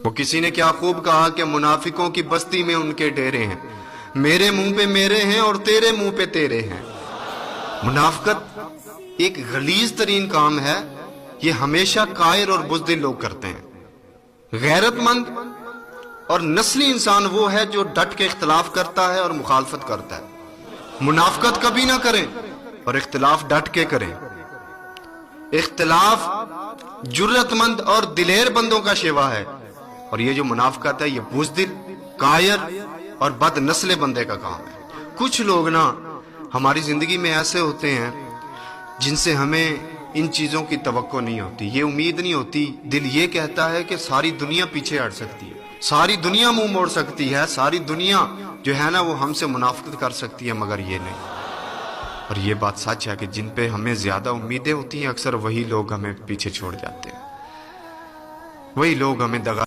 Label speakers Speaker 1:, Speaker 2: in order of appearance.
Speaker 1: وہ کسی نے کیا خوب کہا کہ منافقوں کی بستی میں ان کے ڈیرے ہیں، میرے منہ پہ میرے ہیں اور تیرے منہ پہ تیرے ہیں۔ منافقت ایک غلیظ ترین کام ہے، یہ ہمیشہ قائر اور بزدل لوگ کرتے ہیں۔ غیرت مند اور نسلی انسان وہ ہے جو ڈٹ کے اختلاف کرتا ہے اور مخالفت کرتا ہے۔ منافقت کبھی نہ کریں اور اختلاف ڈٹ کے کریں۔ اختلاف جرأت مند اور دلیر بندوں کا شیوا ہے، اور یہ جو منافقت ہے یہ بزدل، قائر اور بد نسل بندے کا کام ہے۔ کچھ لوگ نا ہماری زندگی میں ایسے ہوتے ہیں جن سے ہمیں ان چیزوں کی توقع نہیں ہوتی، یہ امید نہیں ہوتی، دل یہ کہتا ہے کہ ساری دنیا پیچھے ہٹ سکتی ہے، ساری دنیا منہ موڑ سکتی ہے، ساری دنیا جو ہے نا وہ ہم سے منافقت کر سکتی ہے، مگر یہ نہیں۔ اور یہ بات سچ ہے کہ جن پہ ہمیں زیادہ امیدیں ہوتی ہیں اکثر وہی لوگ ہمیں پیچھے چھوڑ جاتے ہیں، وہی لوگ ہمیں دغا